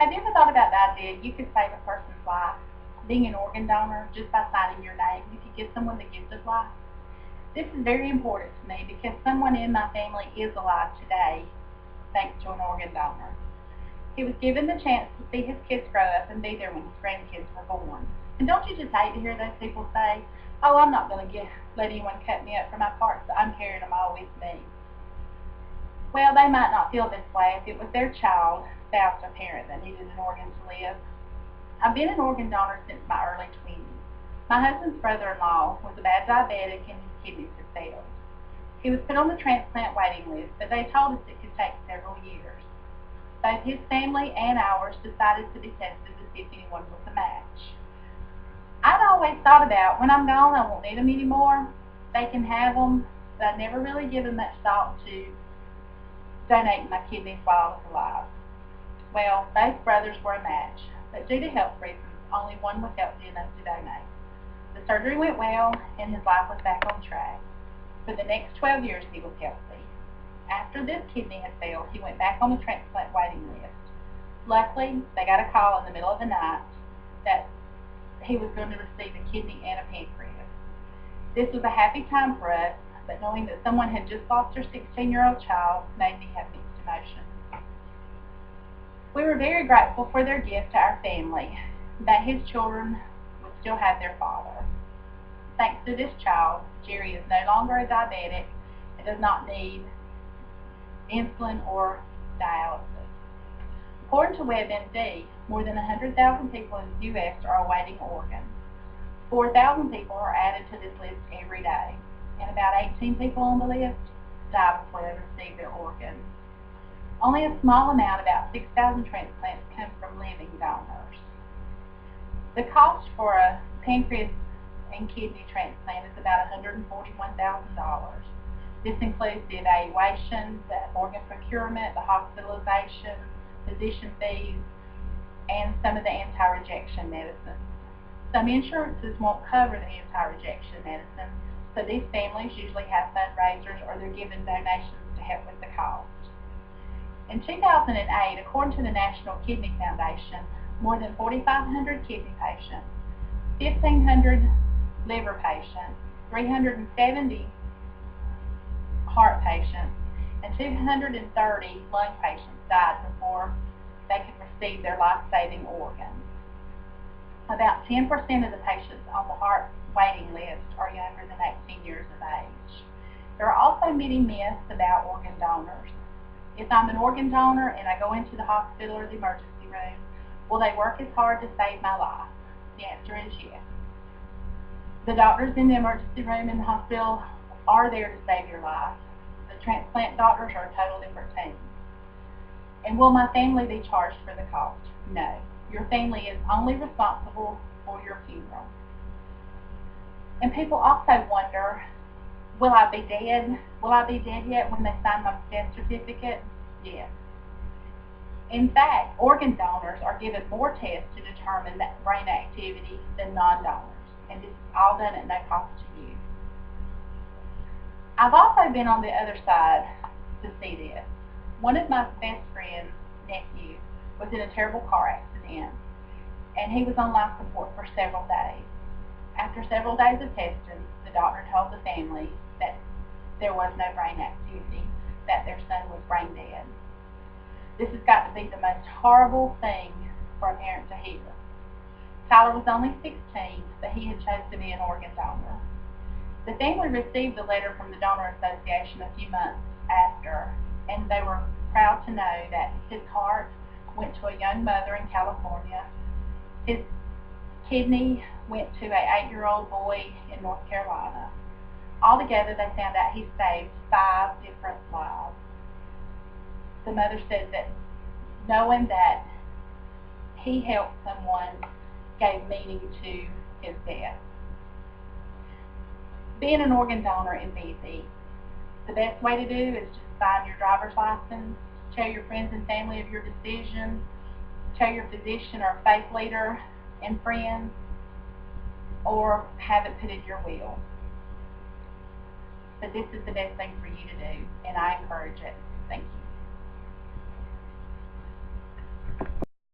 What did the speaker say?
Have you ever thought about the idea you could save a person's life, being an organ donor, just by signing your name? You could give someone the gift of life. This is very important to me because someone in my family is alive today thanks to an organ donor. He was given the chance to see his kids grow up and be there when his grandkids were born. And don't you just hate to hear those people say, oh, I'm not going to let anyone cut me up for my parts, I'm carrying them all with me. Well, they might not feel this way if it was their child, spouse, or parent that needed an organ to live. I've been an organ donor since my early 20s. My husband's brother-in-law was a bad diabetic and his kidneys had failed. He was put on the transplant waiting list, but they told us it could take several years. Both his family and ours decided to be tested to see if anyone was a match. I'd always thought about, when I'm gone, I won't need them anymore. They can have them, but I'd never really given much thought to donating my kidneys while I was alive. Well, both brothers were a match, but due to health reasons, only one was healthy enough to donate. The surgery went well, and his life was back on track. For the next 12 years, he was healthy. After this kidney had failed, he went back on the transplant waiting list. Luckily, they got a call in the middle of the night that he was going to receive a kidney and a pancreas. This was a happy time for us, but knowing that someone had just lost their 16-year-old child made me have mixed emotions. We were very grateful for their gift to our family, that his children would still have their father. Thanks to this child, Jerry is no longer a diabetic and does not need insulin or dialysis. According to WebMD, more than 100,000 people in the U.S. are awaiting organs. 4,000 people are added to this list every day, and about 18 people on the list die before they receive their organs. Only a small amount, about 6,000 transplants, come from living donors. The cost for a pancreas and kidney transplant is about $141,000. This includes the evaluation, the organ procurement, the hospitalization, physician fees, and some of the anti-rejection medicines. Some insurances won't cover the anti-rejection medicine, so these families usually have fundraisers or they're given donations to help with the cost. In 2008, according to the National Kidney Foundation, more than 4,500 kidney patients, 1,500 liver patients, 370 heart patients, and 230 lung patients died before they could receive their life-saving organs. About 10% of the patients on the heart waiting list are younger than 18 years of age. There are also many myths about organ donors. If I'm an organ donor and I go into the hospital or the emergency room, will they work as hard to save my life? The answer is yes. The doctors in the emergency room in the hospital are there to save your life. The transplant doctors are a total different team. And will my family be charged for the cost? No. Your family is only responsible for your funeral. And people also wonder, will I be dead? Will I be dead yet when they sign my death certificate? Yes. In fact, organ donors are given more tests to determine that brain activity than non-donors. And this is all done at no cost to you. I've also been on the other side to see this. One of my best friend's nephews was in a terrible car accident, and he was on life support for several days. After several days of testing, the doctor told the family that there was no brain activity, that their son was brain dead. This has got to be the most horrible thing for a parent to hear. Tyler was only 16, but he had chosen to be an organ donor. The family received a letter from the Donor Association a few months after, and they were proud to know that his heart went to a young mother in California. His kidney went to an 8-year-old boy in North Carolina. Altogether, they found out he saved 5 different lives. The mother said that knowing that he helped someone gave meaning to his death. Being an organ donor is easy. The best way to do is just sign your driver's license, tell your friends and family of your decision, tell your physician or faith leader and friends, or have it put in your will. But this is the best thing for you to do, and I encourage it. Thank you.